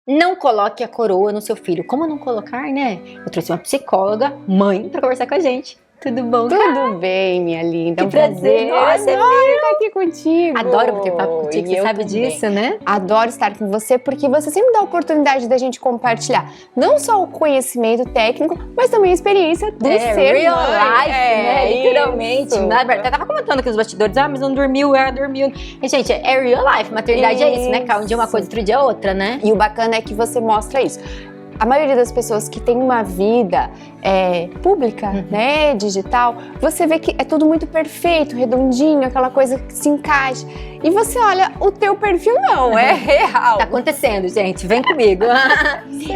Não coloque a coroa no seu filho. Como não colocar, né? Eu trouxe uma psicóloga, mãe, pra conversar com a gente. Tudo bom? Tudo bem, minha linda. Que prazer. Nossa, enorme estar aqui contigo. Adoro bater papo contigo, você sabe disso, né? Adoro estar com você, porque você sempre dá a oportunidade da gente compartilhar não só o conhecimento técnico, mas também a experiência do ser real mãe. life, né? Literalmente. Isso. Eu tava comentando aqui nos bastidores, mas não dormiu, dormiu. E, gente, é real life, maternidade é isso, né? Um dia é uma coisa, outro dia é outra, né? E o bacana é que você mostra isso. A maioria das pessoas que tem uma vida pública, né, digital, você vê que é tudo muito perfeito, redondinho, aquela coisa que se encaixa. E você olha, o teu perfil não, é real. Tá acontecendo, gente, vem comigo.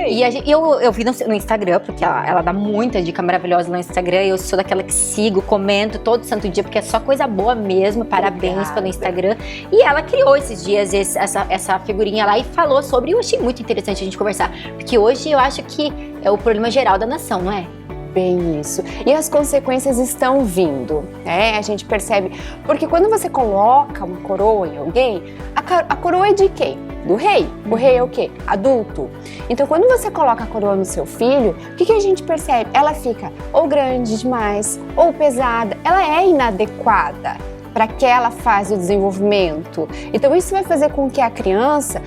E eu vi no Instagram, porque ela dá muita dica maravilhosa no Instagram, eu sou daquela que sigo, comento todo santo dia, porque é só coisa boa mesmo, parabéns. Obrigada. Pelo Instagram. E ela criou esses dias essa figurinha lá e falou sobre, eu achei muito interessante a gente conversar, porque hoje eu acho que é o problema geral da nação, não é? Bem isso. E as consequências estão vindo, né? A gente percebe, porque quando você coloca uma coroa em alguém, a coroa é de quem? Do rei. O rei é o quê? Adulto. Então, quando você coloca a coroa no seu filho, o que a gente percebe? Ela fica ou grande demais, ou pesada, ela é inadequada para aquela fase do desenvolvimento. Então isso vai fazer com que a criança,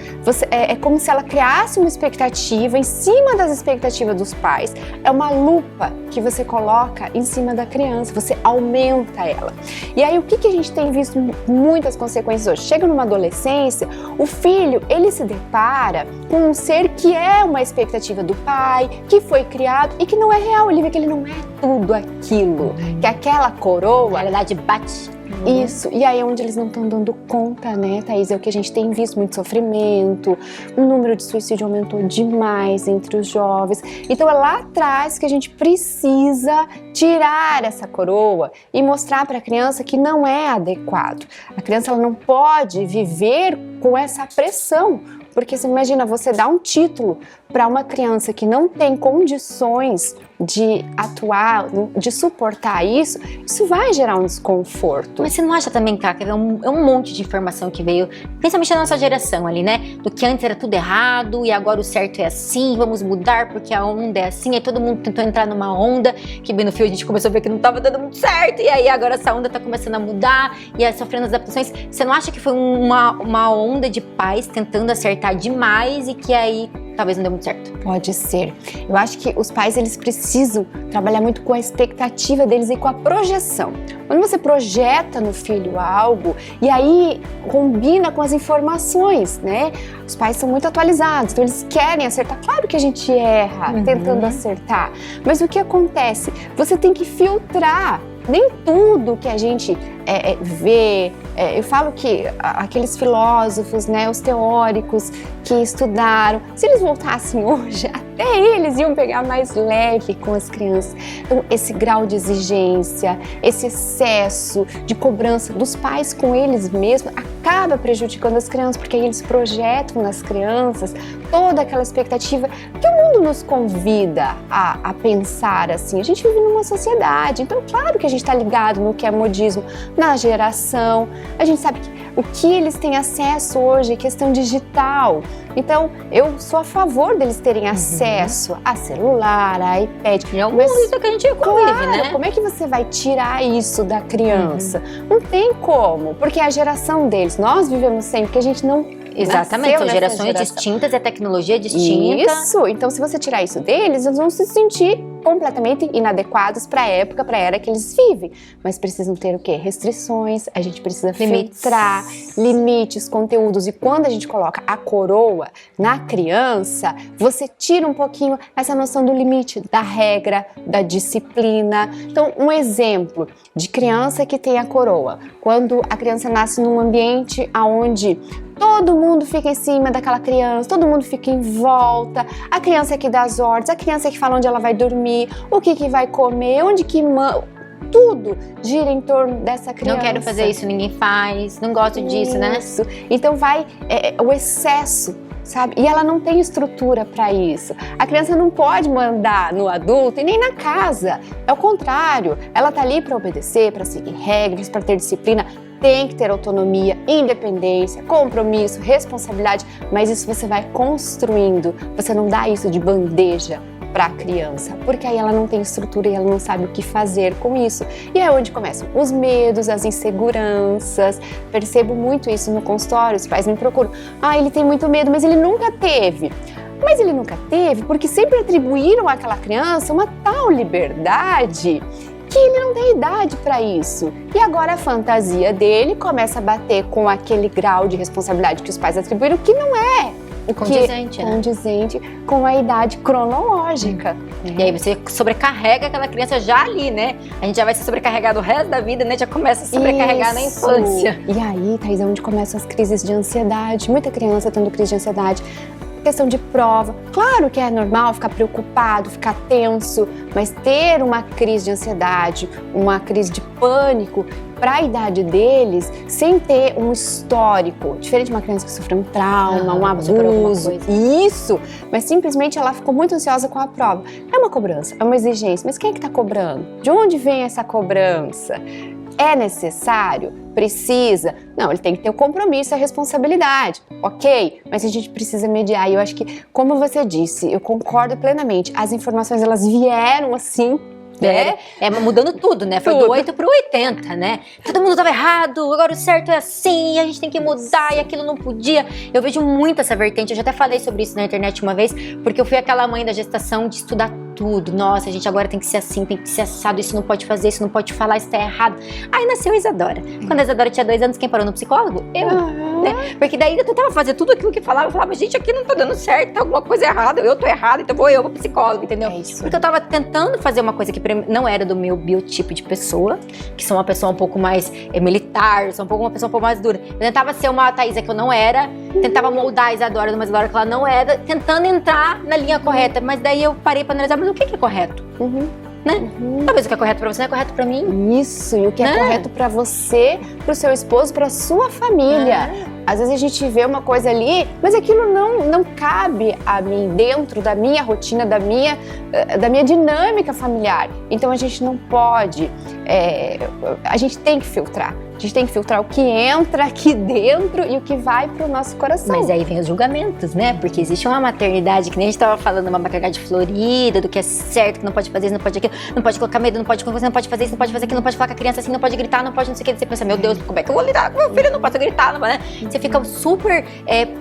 é como se ela criasse uma expectativa em cima das expectativas dos pais. É uma lupa que você coloca em cima da criança, você aumenta ela. E aí o que a gente tem visto muitas consequências hoje? Chega numa adolescência, o filho, ele se depara com um ser que é uma expectativa do pai, que foi criado e que não é real. Ele vê que ele não é tudo aquilo, que aquela coroa... Na realidade bate. Isso, e aí é onde eles não estão dando conta, né, Thaís? É o que a gente tem visto, muito sofrimento, o número de suicídio aumentou demais entre os jovens. Então é lá atrás que a gente precisa tirar essa coroa e mostrar para a criança que não é adequado. A criança ela não pode viver com essa pressão, porque você imagina, você dá um título para uma criança que não tem condições de atuar, de suportar isso vai gerar um desconforto. Mas você não acha também, Cá, que é um monte de informação que veio, principalmente na nossa geração ali, né? Do que antes era tudo errado e agora o certo é assim, vamos mudar porque a onda é assim. Aí todo mundo tentou entrar numa onda, que bem no fio a gente começou a ver que não estava dando muito certo. E aí agora essa onda tá começando a mudar e aí sofrendo as adaptações. Você não acha que foi uma onda de pais tentando acertar demais e que aí talvez não deu muito certo? Pode ser. Eu acho que os pais, eles precisam trabalhar muito com a expectativa deles e com a projeção. Quando você projeta no filho algo e aí combina com as informações, né? Os pais são muito atualizados, então eles querem acertar. Claro que a gente erra tentando acertar, mas o que acontece? Você tem que filtrar. Nem tudo que a gente vê, eu falo que aqueles filósofos, né, os teóricos que estudaram, se eles voltassem hoje, até eles iam pegar mais leve com as crianças. Então, esse grau de exigência, esse excesso de cobrança dos pais com eles mesmos acaba prejudicando as crianças, porque aí eles projetam nas crianças toda aquela expectativa que o mundo nos convida a pensar assim. A gente vive numa sociedade, então claro que a gente está ligado no que é modismo, na geração, a gente sabe que o que eles têm acesso hoje é questão digital. Então, eu sou a favor deles terem acesso a celular, a iPad. É um isso que a gente convive, claro, né? Como é que você vai tirar isso da criança? Não tem como, porque a geração deles, nós vivemos sempre, que a gente não... Exatamente, são gerações distintas, é tecnologia distinta. Isso, então se você tirar isso deles, eles vão se sentir completamente inadequados para a época, para a era que eles vivem. Mas precisam ter o quê? Restrições, a gente precisa filtrar, limites, conteúdos. E quando a gente coloca a coroa na criança, você tira um pouquinho essa noção do limite, da regra, da disciplina. Então, um exemplo de criança que tem a coroa. Quando a criança nasce num ambiente onde todo mundo fica em cima daquela criança, todo mundo fica em volta, a criança é que dá as ordens, a criança é que fala onde ela vai dormir, o que vai comer, onde que... Tudo gira em torno dessa criança. Não quero fazer isso, ninguém faz, não gosto disso, né? Então vai o excesso, sabe? E ela não tem estrutura para isso. A criança não pode mandar no adulto e nem na casa. É o contrário. Ela tá ali para obedecer, para seguir regras, para ter disciplina. tem que ter autonomia, independência, compromisso, responsabilidade, mas isso você vai construindo, você não dá isso de bandeja para a criança, porque aí ela não tem estrutura e ela não sabe o que fazer com isso. E é onde começam os medos, as inseguranças. Percebo muito isso no consultório, os pais me procuram. Ele tem muito medo, mas ele nunca teve. Mas ele nunca teve porque sempre atribuíram àquela criança uma tal liberdade que ele não tem idade para isso. E agora a fantasia dele começa a bater com aquele grau de responsabilidade que os pais atribuíram, que não é condizente com a idade cronológica. E aí você sobrecarrega aquela criança já ali, né? A gente já vai se sobrecarregar do resto da vida, né? Já começa a sobrecarregar na infância. E aí, Thaís, é onde começam as crises de ansiedade. Muita criança tendo crise de ansiedade. Questão de prova. Claro que é normal ficar preocupado, ficar tenso, mas ter uma crise de ansiedade, uma crise de pânico para a idade deles, sem ter um histórico, diferente de uma criança que sofreu um trauma, um abuso, isso, mas simplesmente ela ficou muito ansiosa com a prova. É uma cobrança, é uma exigência, mas quem é que está cobrando? De onde vem essa cobrança? É necessário? Precisa? Não, ele tem que ter o compromisso, a responsabilidade, ok? Mas a gente precisa mediar. E eu acho que, como você disse, eu concordo plenamente. As informações, elas vieram assim, né? Mudando tudo, né? Foi do 8 pro 80, né? Todo mundo tava errado, agora o certo é assim, a gente tem que mudar e aquilo não podia. Eu vejo muito essa vertente, eu já até falei sobre isso na internet uma vez, porque eu fui aquela mãe da gestação de estudar tudo. Nossa, a gente agora tem que ser assim, tem que ser assado, isso não pode fazer, isso não pode falar, isso tá errado. Aí nasceu a Isadora. Quando a Isadora tinha 2 anos, quem parou no psicólogo? Eu. Né? Porque daí eu tentava fazer tudo aquilo que falava, eu falava, gente, aqui não tá dando certo, tá alguma coisa errada, eu tô errada, então vou eu pro psicólogo, entendeu? É isso. Porque eu tava tentando fazer uma coisa que não era do meu biotipo de pessoa, que sou uma pessoa um pouco mais militar, sou uma pessoa um pouco mais dura. Eu tentava ser uma Thaísa que eu não era, tentava moldar a Isadora numa Isadora que ela não era, tentando entrar na linha correta, mas daí eu parei pra analisar, mas o que é correto? Né? Talvez o que é correto pra você não é correto pra mim. Isso, e o que é correto pra você, pro seu esposo, pra sua família. Às vezes a gente vê uma coisa ali, mas aquilo não cabe a mim, dentro da minha rotina, da minha dinâmica familiar. Então a gente não pode, a gente tem que filtrar. A gente tem que filtrar o que entra aqui dentro e o que vai pro nosso coração. Mas aí vem os julgamentos, né? Porque existe uma maternidade, que nem a gente tava falando, uma maternidade florida, do que é certo, que não pode fazer isso, não pode aquilo, não pode colocar medo, não pode fazer isso, não pode fazer aquilo, não pode falar com a criança assim, não pode gritar, não pode não sei o que. Você pensa, meu Deus, como é que eu vou lidar com meu filho? Não posso gritar, não, né? Você fica super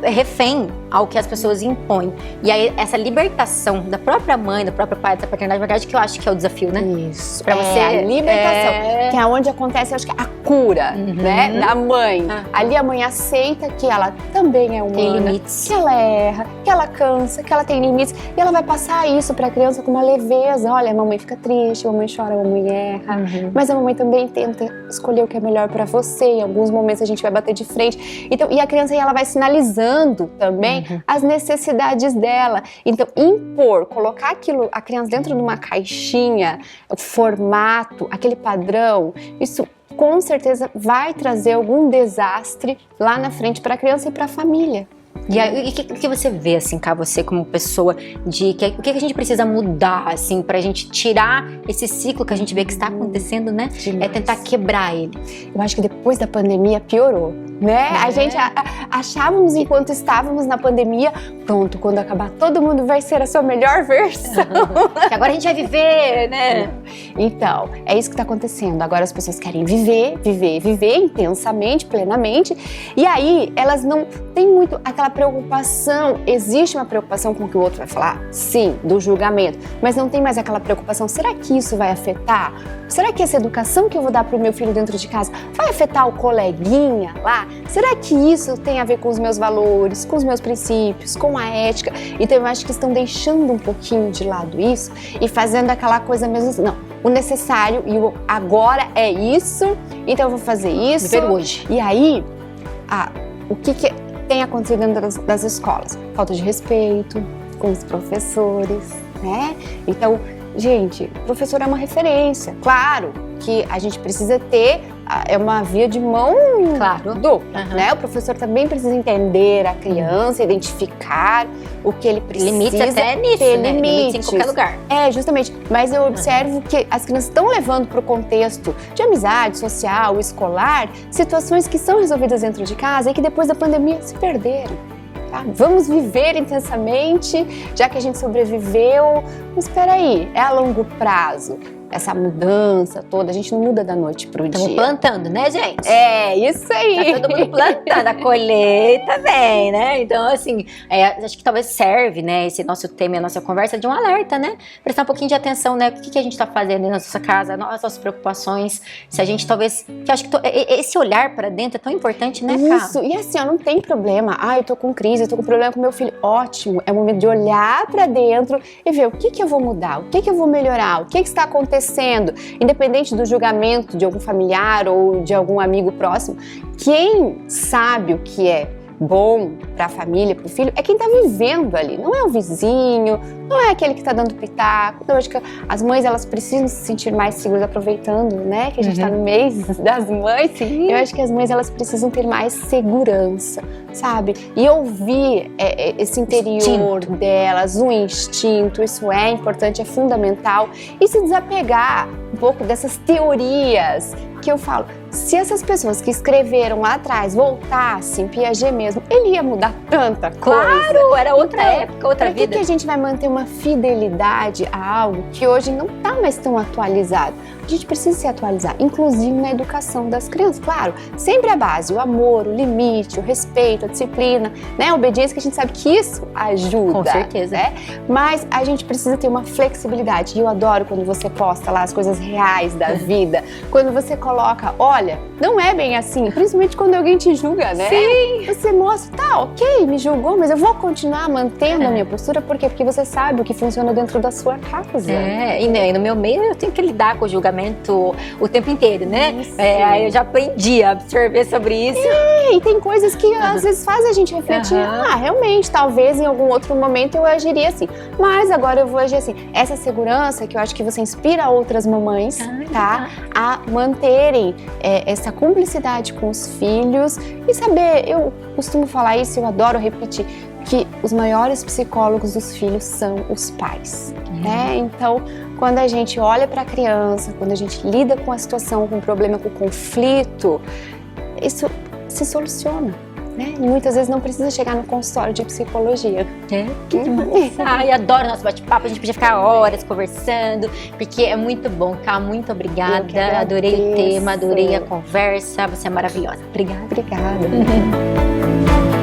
refém ao que as pessoas impõem. E aí, essa libertação da própria mãe, do próprio pai, dessa paternidade, na verdade, que eu acho que é o desafio, né? Isso. Pra você. A libertação. Que é onde acontece, eu acho que a cura, né? Da mãe. Ali a mãe aceita que ela também é humana. Tem limites. Que ela erra, que ela cansa, que ela tem limites. E ela vai passar isso pra criança com uma leveza. Olha, a mamãe fica triste, a mamãe chora, a mamãe erra. Mas a mamãe também tenta escolher o que é melhor pra você. Em alguns momentos a gente vai bater de frente. Então, e a criança aí, ela vai sinalizando também as necessidades dela. Então, impor, colocar aquilo, a criança dentro de uma caixinha, o formato, aquele padrão, isso com certeza vai trazer algum desastre lá na frente para a criança e para a família. E aí, o que você vê, assim, cá, você como pessoa, o que a gente precisa mudar, assim, pra gente tirar esse ciclo que a gente vê que está acontecendo, né? Demais. É tentar quebrar ele. Eu acho que depois da pandemia piorou, né? A gente achávamos enquanto estávamos na pandemia, pronto, quando acabar todo mundo vai ser a sua melhor versão. Que agora a gente vai viver, né? Então, é isso que está acontecendo. Agora as pessoas querem viver intensamente, plenamente. E aí, elas não têm muito aquela preocupação. Existe uma preocupação com o que o outro vai falar? Sim, do julgamento. Mas não tem mais aquela preocupação. Será que isso vai afetar? Será que essa educação que eu vou dar para o meu filho dentro de casa vai afetar o coleguinha lá? Será que isso tem a ver com os meus valores, com os meus princípios, com a ética? Então, eu acho que estão deixando um pouquinho de lado isso e fazendo aquela coisa mesmo assim. Não, o necessário e o agora é isso, então eu vou fazer isso. Viver hoje. E aí, o que tem acontecido dentro das escolas? Falta de respeito com os professores, né? Então, gente, o professor é uma referência. Claro que a gente precisa ter é uma via de mão Claro. dupla, né? O professor também precisa entender a criança, identificar o que ele precisa. Limite até nisso, ter né? Limites em qualquer lugar. Justamente. Mas eu observo que as crianças estão levando para o contexto de amizade, social, escolar, situações que são resolvidas dentro de casa e que depois da pandemia se perderam. Tá? Vamos viver intensamente, já que a gente sobreviveu. Mas espera aí, é a longo prazo. Essa mudança toda, a gente não muda da noite pro dia. Estamos plantando, né, gente? É, isso aí. Tá todo mundo plantando, a colheita vem, né? Então, assim, acho que talvez serve, né, esse nosso tema e a nossa conversa de um alerta, né? Prestar um pouquinho de atenção, né? O que a gente tá fazendo na nossa casa, as nossas preocupações, se a gente talvez... Que eu acho que esse olhar pra dentro é tão importante, né, Ká? Isso, e assim, ó, não tem problema. Eu tô com crise, eu tô com problema com meu filho. Ótimo, é o momento de olhar pra dentro e ver o que eu vou mudar, o que eu vou melhorar, o que está acontecendo. Independente do julgamento de algum familiar ou de algum amigo próximo, quem sabe o que é bom para a família, para o filho, é quem está vivendo ali, não é o vizinho, não é aquele que está dando pitaco. Então, eu acho que as mães, elas precisam se sentir mais seguras, aproveitando, né, que a gente está no mês das mães. Sim. Eu acho que as mães, elas precisam ter mais segurança, sabe? E ouvir esse interior delas, o instinto, isso é importante, é fundamental. E se desapegar um pouco dessas teorias que eu falo. Se essas pessoas que escreveram lá atrás voltassem, Piaget mesmo, ele ia mudar tanta coisa. Claro, era outra época, outra vida. Por que a gente vai manter uma fidelidade a algo que hoje não está mais tão atualizado? A gente precisa se atualizar, inclusive na educação das crianças. Claro, sempre a base, o amor, o limite, o respeito, a disciplina, né? A obediência, que a gente sabe que isso ajuda. Com certeza. Né? Mas a gente precisa ter uma flexibilidade. E eu adoro quando você posta lá as coisas reais da vida. Quando você coloca, olha, não é bem assim. Principalmente quando alguém te julga, né? Sim. Você mostra, tá, ok, me julgou, mas eu vou continuar mantendo a minha postura. Por quê? Porque você sabe o que funciona dentro da sua casa. E no meu meio eu tenho que lidar com o julgamento o tempo inteiro, né? Isso. Aí eu já aprendi a absorver sobre isso. E tem coisas que às vezes fazem a gente refletir. Realmente, talvez em algum outro momento eu agiria assim. Mas agora eu vou agir assim. Essa segurança que eu acho que você inspira outras mamães, tá? A manterem essa cumplicidade com os filhos e saber, eu costumo falar isso, eu adoro repetir, que os maiores psicólogos dos filhos são os pais, né? Então, quando a gente olha para a criança, quando a gente lida com a situação, com o problema, com o conflito, isso se soluciona, né? E muitas vezes não precisa chegar no consultório de psicologia. Que demais. Ai, adoro nosso bate-papo, a gente podia ficar horas conversando, porque é muito bom, Ká, muito obrigada. Adorei o tema, adorei a conversa, você é maravilhosa. Obrigada. Obrigada.